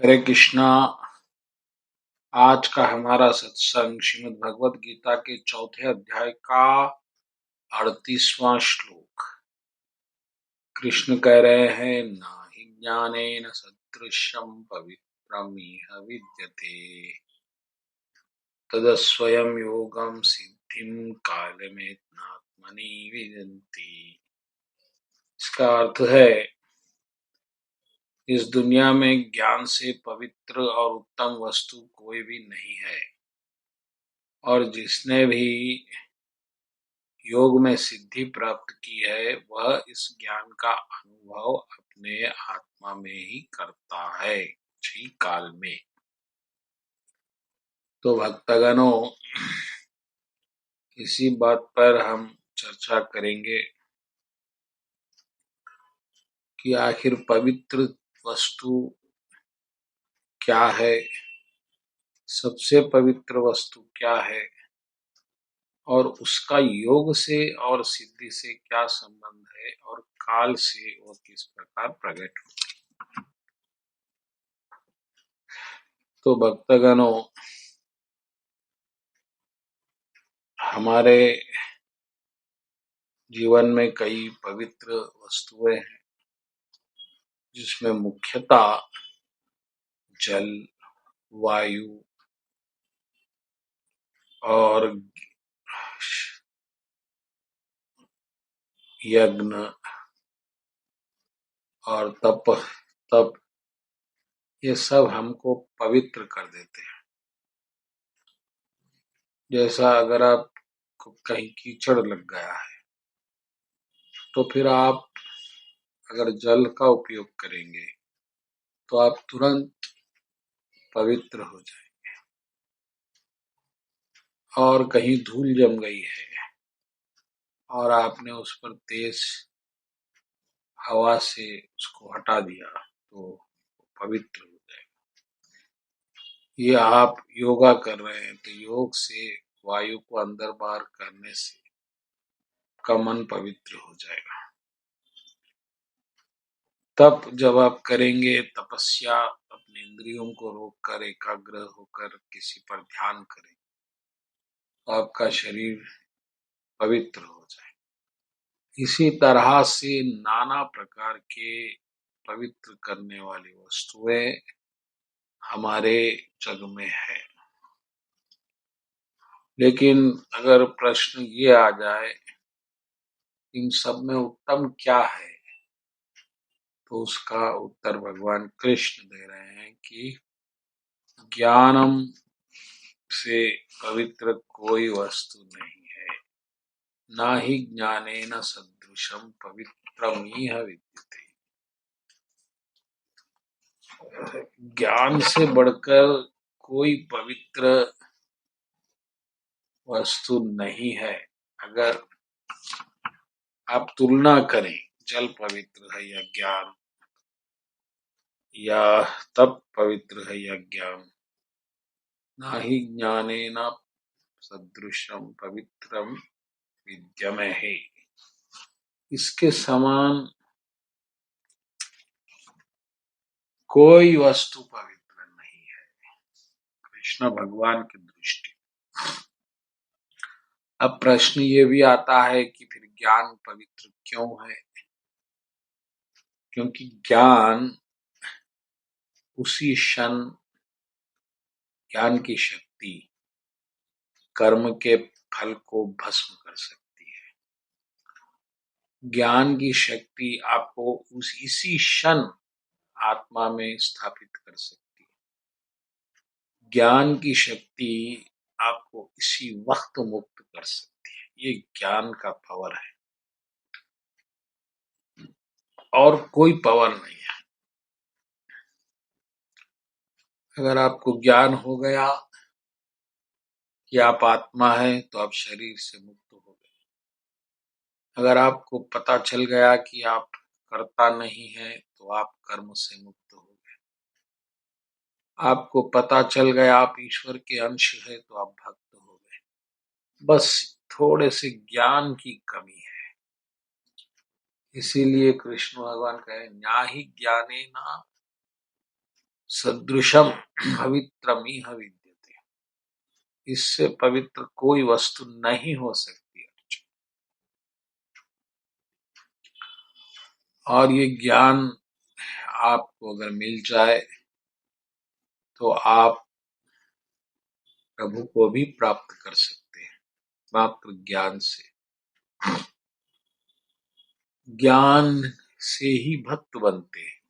हरे कृष्णा। आज का हमारा सत्संग श्रीमद् भगवत गीता के चौथे अध्याय का 38वां श्लोक। कृष्ण कह रहे हैं, ना हि ज्ञानेन सदृशं पवित्रमिह विद्यते तदस्वयं योगं सिद्धिं कालमेत्नात्मनि विदन्ति। इसका अर्थ है, इस दुनिया में ज्ञान से पवित्र और उत्तम वस्तु कोई भी नहीं है, और जिसने भी योग में सिद्धि प्राप्त की है वह इस ज्ञान का अनुभव अपने आत्मा में ही करता है, उसी काल में। तो भक्तगणों, इसी बात पर हम चर्चा करेंगे कि आखिर पवित्र वस्तु क्या है, सबसे पवित्र वस्तु क्या है, और उसका योग से और सिद्धि से क्या संबंध है, और काल से वह किस प्रकार प्रकट हो। तो भक्तगणों, हमारे जीवन में कई पवित्र वस्तुएं हैं, जिसमें मुख्यतः जल, वायु और यज्ञ और तप ये सब हमको पवित्र कर देते हैं। जैसा अगर आपको कहीं कीचड़ लग गया है तो फिर आप अगर जल का उपयोग करेंगे तो आप तुरंत पवित्र हो जाएंगे। और कहीं धूल जम गई है और आपने उस पर तेज हवा से उसको हटा दिया तो पवित्र हो जाएगा। ये आप योगा कर रहे हैं तो योग से वायु को अंदर बाहर करने से का मन पवित्र हो जाएगा। तप जब आप करेंगे, तपस्या, अपने इंद्रियों को रोककर एकाग्र होकर किसी पर ध्यान करें तो आपका शरीर पवित्र हो जाए। इसी तरह से नाना प्रकार के पवित्र करने वाली वस्तुएं हमारे जग में है। लेकिन अगर प्रश्न ये आ जाए, इन सब में उत्तम क्या है, तो उसका उत्तर भगवान कृष्ण दे रहे हैं कि ज्ञानम से पवित्र कोई वस्तु नहीं है, ना ही ज्ञानेन सदृशं पवित्रमिह विद्यते। ज्ञान से बढ़कर कोई पवित्र वस्तु नहीं है। अगर आप तुलना करें, जल पवित्र है या ज्ञान, या तप पवित्र है या ज्ञान, ना ही ज्ञानेन सदृशं पवित्रम विद्यमहे। इसके समान कोई वस्तु पवित्र नहीं है कृष्ण भगवान की दृष्टि। अब प्रश्न ये भी आता है कि फिर ज्ञान पवित्र क्यों है? क्योंकि ज्ञान उसी क्षण, ज्ञान की शक्ति कर्म के फल को भस्म कर सकती है। ज्ञान की शक्ति आपको इसी क्षण आत्मा में स्थापित कर सकती है। ज्ञान की शक्ति आपको इसी वक्त मुक्त कर सकती है। ये ज्ञान का पावर है और कोई पावर नहीं है। अगर आपको ज्ञान हो गया कि आप आत्मा है तो आप शरीर से मुक्त हो गए। अगर आपको पता चल गया कि आप कर्ता नहीं है तो आप कर्म से मुक्त हो गए। आपको पता चल गया आप ईश्वर के अंश है तो आप भक्त हो गए। बस थोड़े से ज्ञान की कमी है। इसीलिए कृष्ण भगवान कहे, न्याहि ज्ञानेन सदृशम पवित्रमिह विद्यते। इससे पवित्र कोई वस्तु नहीं हो सकती। और ये ज्ञान आपको अगर मिल जाए तो आप प्रभु को भी प्राप्त कर सकते हैं मात्र ज्ञान से। ज्ञान से ही भक्त बनते हैं।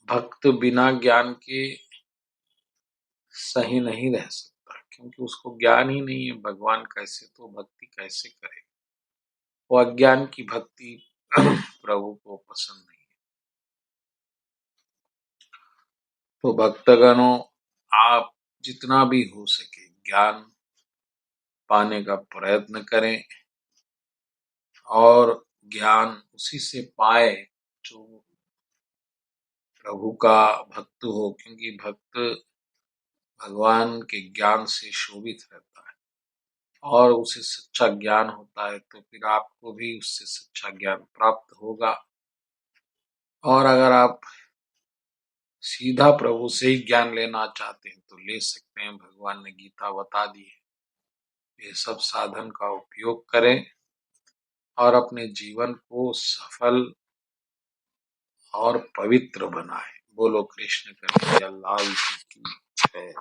भक्त बिना ज्ञान के सही नहीं रह सकता, क्योंकि उसको ज्ञान ही नहीं है भगवान कैसे, तो भक्ति कैसे करे। वो अज्ञान की भक्ति प्रभु को पसंद नहीं है। तो भक्तगणों, आप जितना भी हो सके ज्ञान पाने का प्रयत्न करें और ज्ञान उसी से पाए जो प्रभु का भक्त हो, क्योंकि भक्त भगवान के ज्ञान से शोभित रहता है और उसे सच्चा ज्ञान होता है, तो फिर आपको भी उससे सच्चा ज्ञान प्राप्त होगा। और अगर आप सीधा प्रभु से ही ज्ञान लेना चाहते हैं तो ले सकते हैं, भगवान ने गीता बता दी है। ये सब साधन का उपयोग करें और अपने जीवन को सफल और पवित्र बनाएं। बोलो कृष्ण कन्हैया लाल जी की जय।